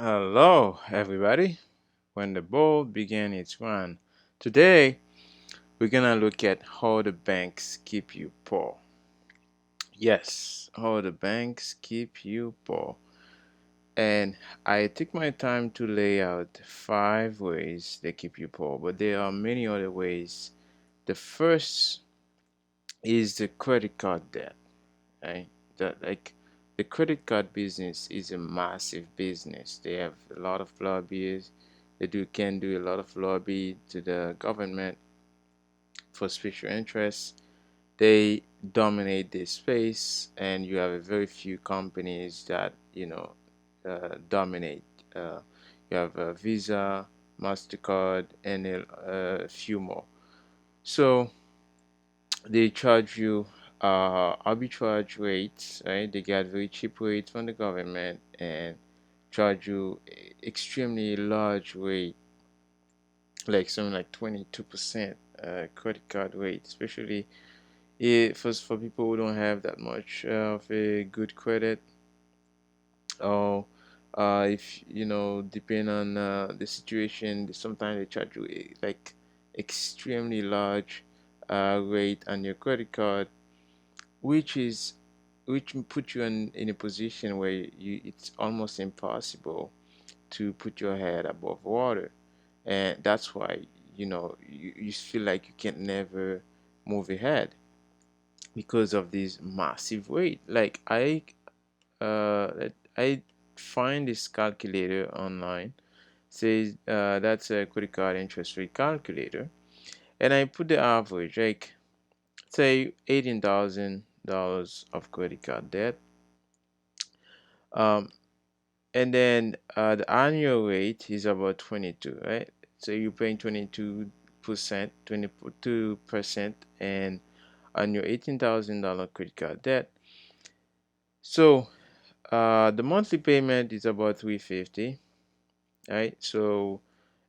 Hello, everybody. When the ball began its run, today we're gonna look at how the banks keep you poor. Yes, how the banks keep you poor. And I took my time to lay out 5 ways they keep you poor, but there are many other ways. The first is the credit card debt, right? The credit card business is a massive business. They have a lot of lobbyists. They can do a lot of lobby to the government for special interests. They dominate this space, and you have a very few companies that dominate. Uh, you have Visa, Mastercard, and a few more. So they charge you arbitrage rates, right? They get very cheap rates from the government and charge you extremely large rate, like something like 22% credit card rate, especially if for people who don't have that much of a good credit, or if depending on the situation, sometimes they charge you like extremely large rate on your credit card, which is which put you in a position where it's almost impossible to put your head above water. And that's why you feel like you can never move ahead because of this massive weight. Like I find this calculator online, says that's a credit card interest rate calculator, and I put the average, like say $18,000 of credit card debt. um and then the annual rate is about 22, right? So you're paying 22%, 22%, and on your $18,000 credit card debt. So the monthly payment is about 350, right? So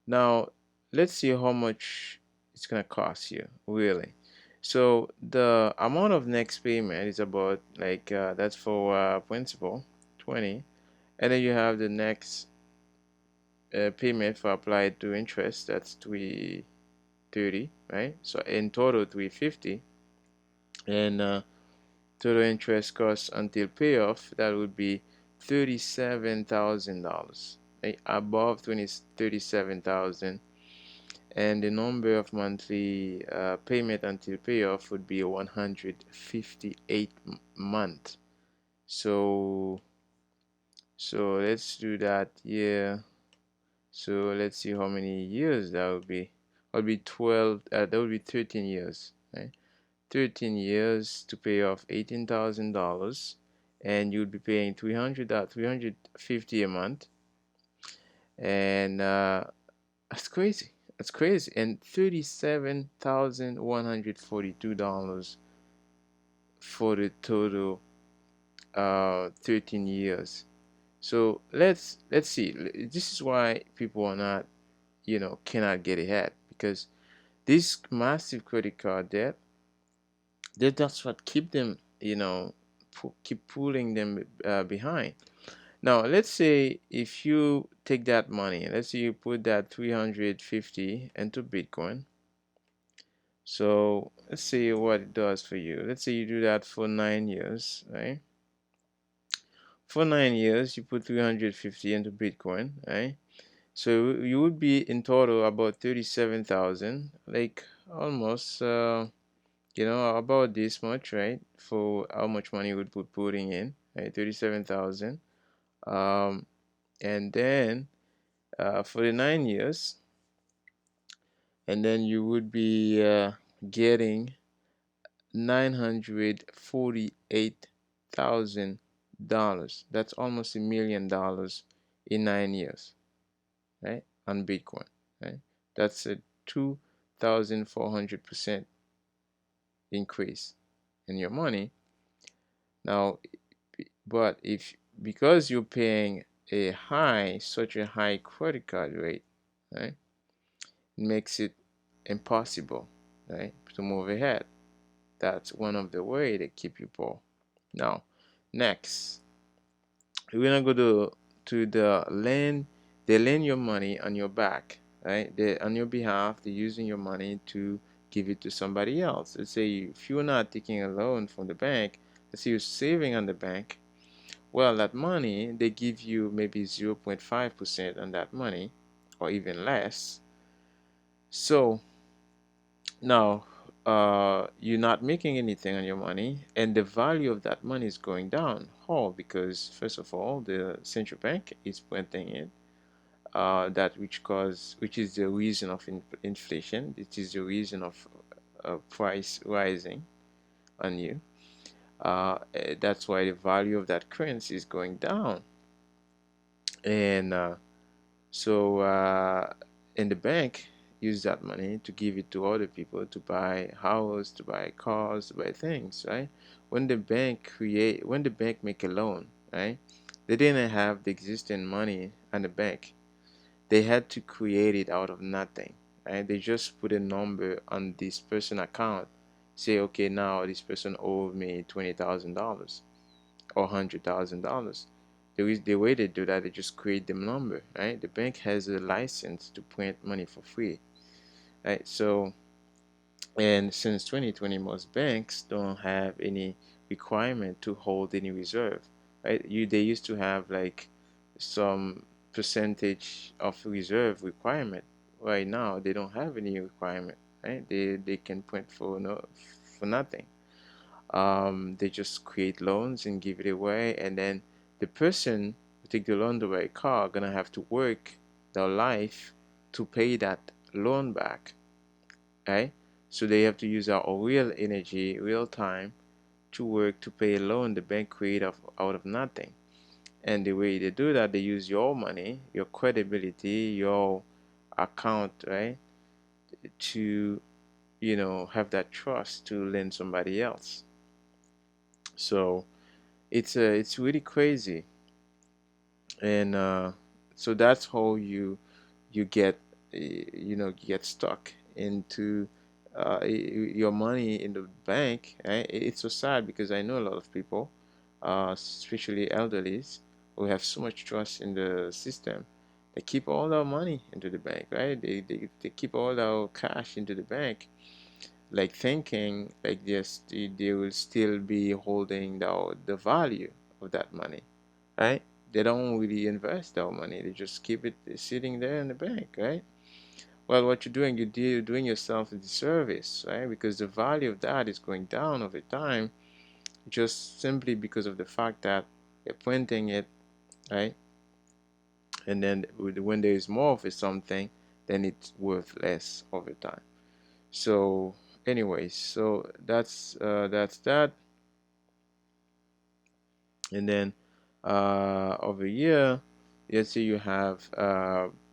now let's see how much it's gonna cost you really. So the amount of next payment is about like that's for principal 20, and then you have the next payment for applied to interest, that's 330, right? So in total 350, and total interest cost until payoff, that would be $37,000, right? Above 37,000, and the number of monthly payment until payoff would be 158 month. So let's do that. Yeah. So let's see how many years that would be. That would be 12. That would be 13 years, right? 13 years to pay off $18,000, and you'd be paying 350 a month, and that's crazy. That's crazy. And $37,142 for the total 13 years. So let's see. This is why people are not, cannot get ahead, because this massive credit card debt, that's what keep them, keep pulling them behind. Now, let's say if you take that money, let's say you put that 350 into Bitcoin. So let's see what it does for you. Let's say you do that for 9 years, right? For 9 years, you put 350 into Bitcoin, right? So you would be in total about 37,000, like almost, about this much, right? For how much money you would putting in, right? 37,000. Um, and then for the 9 years, and then you would be getting $948,000. That's almost $1 million in 9 years, right? On Bitcoin, right? That's a 2,400% increase in your money. Now, but if because you're paying such a high credit card rate, right, it makes it impossible, right, to move ahead. That's one of the way they keep you poor. Now, next, we're gonna go to to the lend. They lend your money on your back, right? They on your behalf. They're using your money to give it to somebody else. Let's say if you're not taking a loan from the bank, let's say you're saving on the bank. Well, that money they give you maybe 0.5% on that money, or even less. So now, you're not making anything on your money, and the value of that money is going down. How? Because first of all, the central bank is printing it, that which is the reason of inflation. It is the reason of price rising on you. That's why the value of that currency is going down, and so, in the bank, use that money to give it to other people to buy house, to buy cars, to buy things, right? When the bank make a loan, right? They didn't have the existing money on the bank. They had to create it out of nothing, right? They just put a number on this person account. Say, okay, now this person owed me $20,000 or $100,000. The way they do that, they just create the number, right? The bank has a license to print money for free, right? So, and since 2020, most banks don't have any requirement to hold any reserve, right? They used to have like some percentage of reserve requirement. Right now, they don't have any requirement, right? They can print for no for nothing. They just create loans and give it away, and then the person who take the loan to buy a car gonna have to work their life to pay that loan back, right? So they have to use our real energy, real time to work to pay a loan the bank create out of nothing. And the way they do that, they use your money, your credibility, your account, right, to have that trust to lend somebody else. So it's really crazy, and so that's how you get get stuck into your money in the bank, right? It's so sad because I know a lot of people, especially elderlies, who have so much trust in the system. They keep all their money into the bank, right? They keep all their cash into the bank, like thinking like yes, they will still be holding the value of that money, right? They don't really invest their money. They just keep it sitting there in the bank, right? Well, what you're doing, you're doing yourself a disservice, right? Because the value of that is going down over time, just simply because of the fact that they're printing it, right? And then when there is more of it something, then it's worth less over time. So, anyways, so that's that. And then over here, let's say you have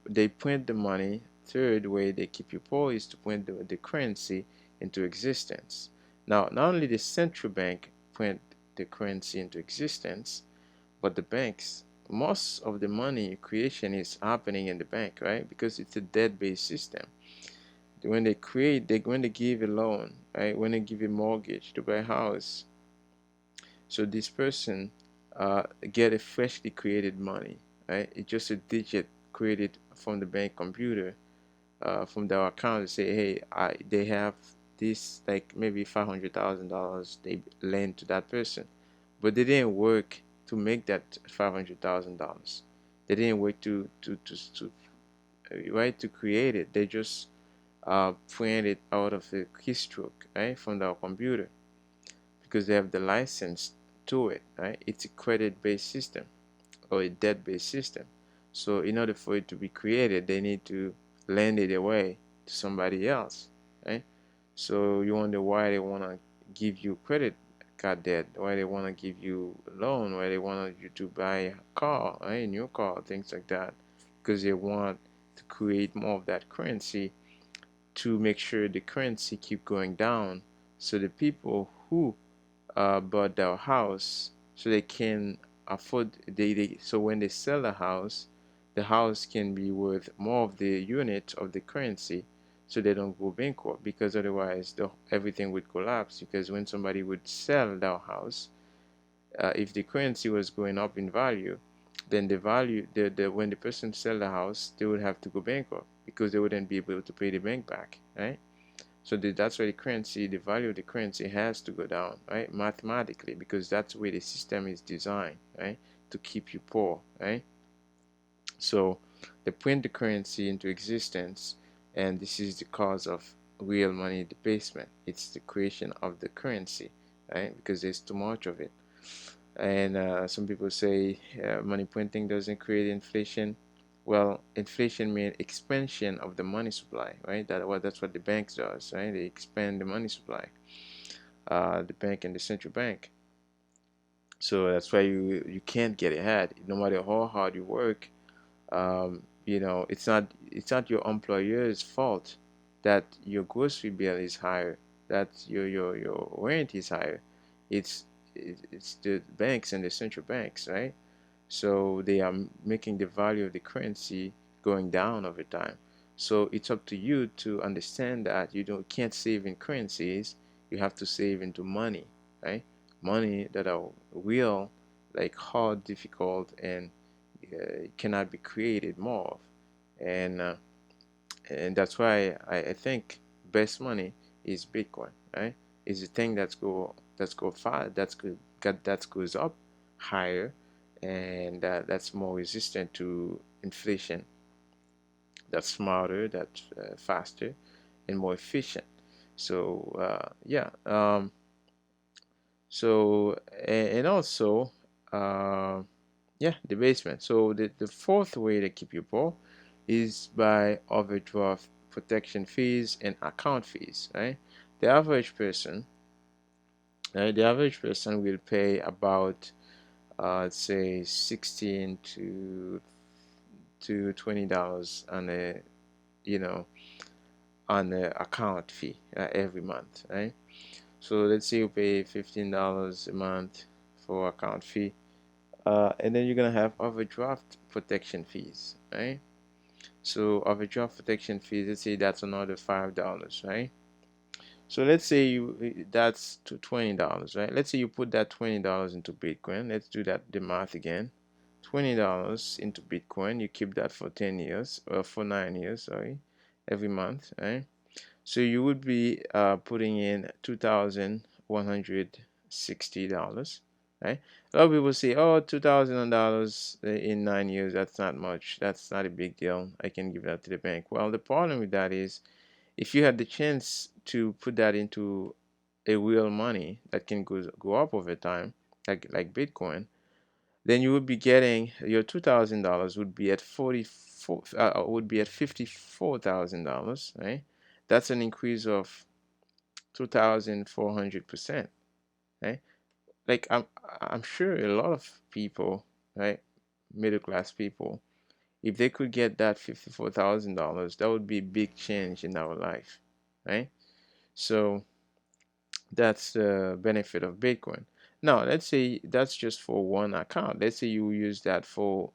they print the money. Third way they keep you poor is to print the currency into existence. Now, not only the central bank print the currency into existence, but the banks, most of the money creation is happening in the bank, right? Because it's a debt-based system. When they give a loan, right? When they give a mortgage to buy a house, so this person get a freshly created money, right? It's just a digit created from the bank computer, from their account to say, hey, they have this like maybe $500,000 they lend to that person, but they didn't work to make that $500,000. They didn't work to right to create it. They just print it out of the keystroke, right, from their computer because they have the license to it, right? It's a credit-based system or a debt-based system. So in order for it to be created, they need to lend it away to somebody else, right? So you wonder why they want to give you credit card debt, why they want to give you a loan, why they want you to buy a car, right? A new car, things like that, because they want to create more of that currency to make sure the currency keep going down, so the people who bought their house so they can afford so when they sell the house can be worth more of the unit of the currency, so they don't go bankrupt, because otherwise everything would collapse. Because when somebody would sell their house, if the currency was going up in value, then the value, the when the person sell the house, they would have to go bankrupt because they wouldn't be able to pay the bank back, right? So that's why the currency, the value of the currency has to go down, right? Mathematically, because that's the way the system is designed, right? To keep you poor, right? So they print the currency into existence, and this is the cause of real money debasement. It's the creation of the currency, right? Because there's too much of it. And some people say money printing doesn't create inflation. Well, inflation means expansion of the money supply, right? That's what the banks does, right? They expand the money supply, the bank and the central bank. So that's why you can't get ahead, no matter how hard you work. It's not your employer's fault that your grocery bill is higher, that your rent is higher. It's the banks and the central banks, right? So they are making the value of the currency going down over time. So it's up to you to understand that you don't can't save in currencies. You have to save into money, right? Money that are real, like hard, difficult, and cannot be created more of. And and that's why I think best money is Bitcoin, right? Is a thing that's go far, that goes up higher, and that's more resistant to inflation. That's smarter, that's faster, and more efficient. So yeah. So and also uh, yeah, the basement. So the fourth way to keep you poor is by overdraft protection fees and account fees, right? The average person, right? The average person will pay about say 16 to $20 on a you know on the account fee every month, right? So let's say you pay $15 a month for account fee, and then you're gonna have overdraft protection fees, right? So overdraft protection fees, let's say that's another $5, right? So let's say that's to $20, right? Let's say you put that $20 into Bitcoin. Let's do that the math again. $20 into Bitcoin, you keep that for 10 years or for 9 years, sorry, every month, right? So you would be putting in $2,160, right? A lot of people say, oh, $2,000 in 9 years, that's not much. That's not a big deal. I can give that to the bank. Well, the problem with that is if you had the chance to put that into a real money that can go up over time, like Bitcoin, then you would be getting your $2,000 would be at $54,000, right? That's an increase of 2,400%, right? Like I'm sure a lot of people, right, middle class people, if they could get that $54,000, that would be a big change in our life, right? So that's the benefit of Bitcoin. Now, let's say that's just for one account. Let's say you use that for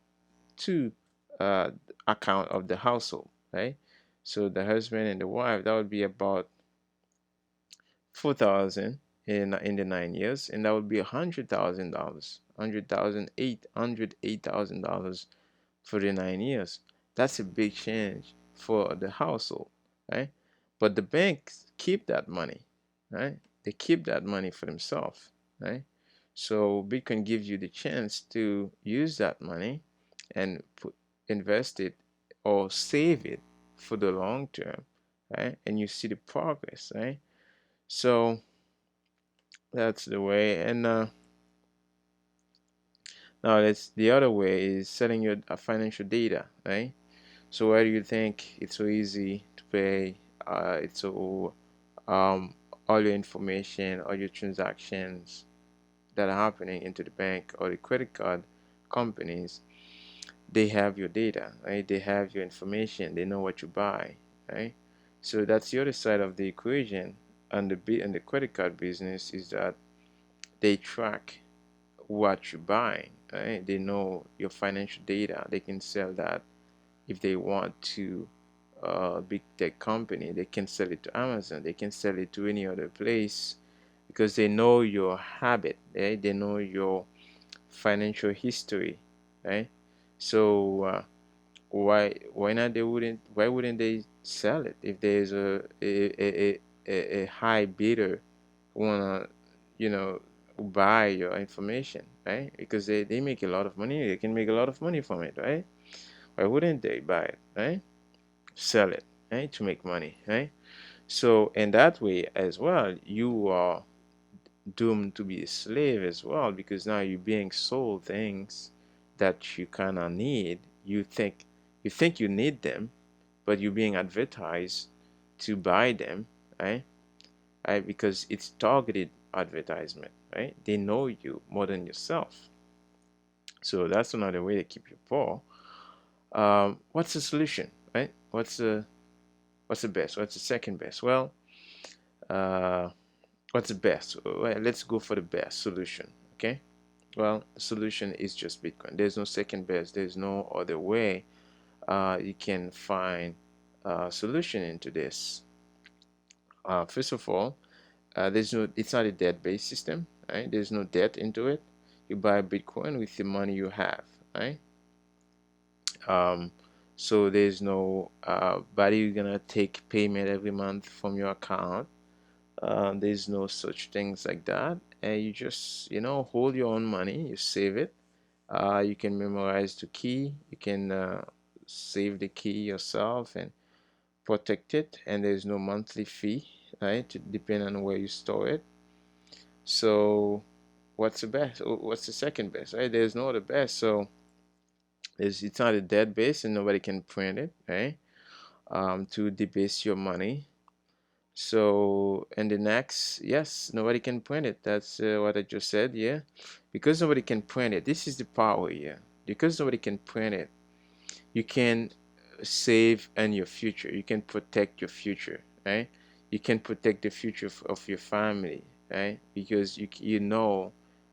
two uh, account of the household, right? So the husband and the wife, that would be about 4,000 in the 9 years, and that would be $100,000, $8,000 for the 9 years. That's a big change for the household, right? But the banks keep that money, right? They keep that money for themselves, right? So Bitcoin gives you the chance to use that money and invest it or save it for the long term, right? And you see the progress, right? So that's the way. And now that's the other way is setting your financial data, right? So why do you think it's so easy to pay? It's so all your information, all your transactions that are happening into the bank or the credit card companies, they have your data, right? They have your information. They know what you buy, right? So that's the other side of the equation. And the credit card business is that they track what you buy, right? They know your financial data. They can sell that if they want to. Big tech company, they can sell it to Amazon, they can sell it to any other place because they know your habit, right? They know your financial history, right? So why not they wouldn't why wouldn't they sell it if there's a high bidder who wanna, you know, buy your information, right? Because they make a lot of money. They can make a lot of money from it, right? Why wouldn't they buy it, right? Sell it, right? To make money, right? So in that way as well, you are doomed to be a slave as well, because now you're being sold things that you kind of need. You think you need them, but you're being advertised to buy them, right? Right? Because it's targeted advertisement, right? They know you more than yourself. So that's another way to keep you poor. What's the solution, right? What's the best? What's the second best? Well, uh, what's the best? Well, let's go for the best solution. Okay. Well, the solution is just Bitcoin. There's no second best. There's no other way you can find a solution into this. First of all, it's not a debt-based system, right? There's no debt into it. You buy Bitcoin with the money you have, right? Um, so there's no body you're gonna take payment every month from your account. There's no such things like that. And you just, hold your own money, you save it. You can memorize the key, you can save the key yourself and protect it, and there's no monthly fee, right? Depending on where you store it. So, what's the best? What's the second best, right? There's no other best. So, it's not a dead base, and nobody can print it, right? To debase your money. So, and the next, yes, nobody can print it. That's what I just said, yeah. Because nobody can print it, this is the power here. Because nobody can print it, you can save in your future. You can protect your future, right? You can protect the future of your family, right? Because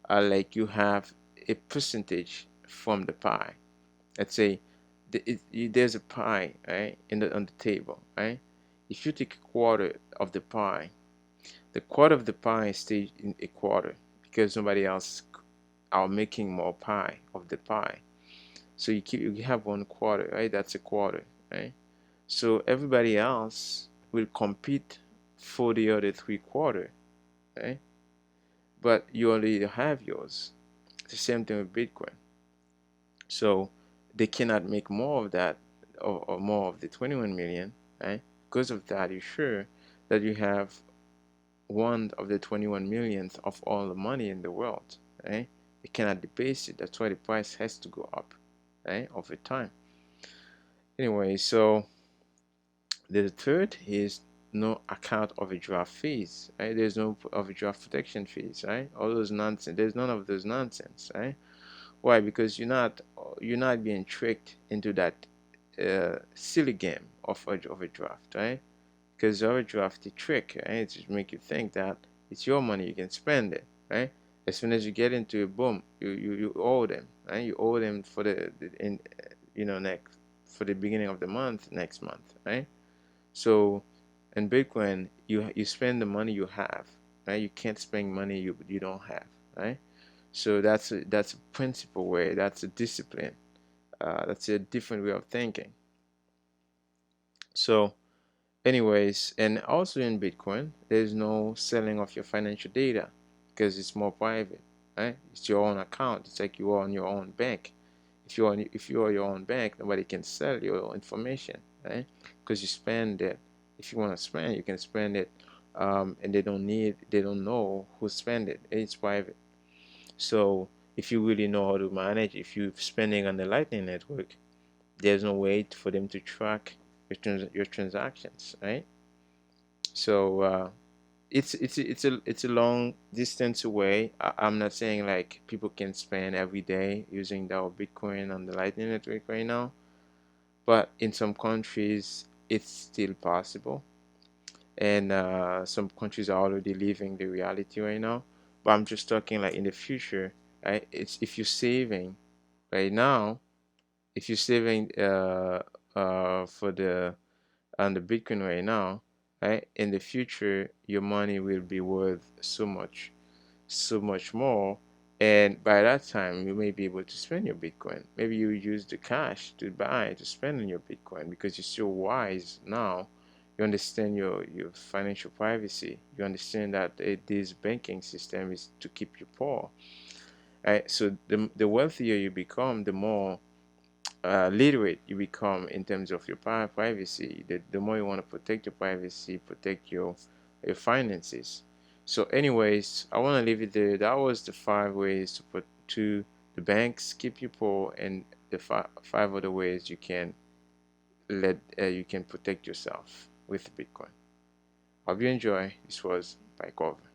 like you have a percentage from the pie. Let's say there's a pie, right, on the table, right? If you take a quarter of the pie, the quarter of the pie stays in a quarter because nobody else are making more pie of the pie. So you have one quarter, right? That's a quarter, right? So everybody else will compete for the other three quarter, right? But you already have yours. It's the same thing with Bitcoin. So they cannot make more of that, or more of the 21 million, right? Because of that, you're sure that you have one of the 21 millionth of all the money in the world, right? You cannot debase it. That's why the price has to go up, right, over time. Anyway, so the third is no account overdraft fees, right? There's no overdraft protection fees, right? All those nonsense. There's none of those nonsense, right? Why? Because you're not being tricked into that silly game of overdraft, right? Because overdraft the trick, right? To make you think that it's your money, you can spend it, right? As soon as you get into it, boom, you owe them, right? You owe them for the in next for the beginning of the month next month, right? So in Bitcoin, you spend the money you have, right? You can't spend money you don't have, right? So that's a principle way. That's a discipline. That's a different way of thinking. So, anyways, and also in Bitcoin, there's no selling of your financial data because it's more private, right? It's your own account. It's like you are on your own bank. If you are your own bank, nobody can sell your information, right? Because you spend it. If you want to spend, you can spend it, and they don't know who spend it. It's private. So if you really know how to manage, if you're spending on the Lightning Network, there's no way for them to track your transactions, right? So it's a long distance away. I'm not saying like people can spend every day using their Bitcoin on the Lightning Network right now, but in some countries it's still possible, and some countries are already living the reality right now. But I'm just talking like in the future, right? It's if you're saving right now, if you're saving for the on the Bitcoin right now, right? In the future, your money will be worth so much more, And by that time, you may be able to spend your Bitcoin. Maybe you use the cash to buy, to spend on your Bitcoin because you're so wise now. You understand your financial privacy. You understand that this banking system is to keep you poor. Right? So the wealthier you become, the more literate you become in terms of your privacy. The more you want to protect your privacy, protect your finances. So anyways, I want to leave it there. That was the 5 ways to put to the banks keep you poor, and the five other ways you can protect yourself with Bitcoin. Hope you enjoy. This was PieCover.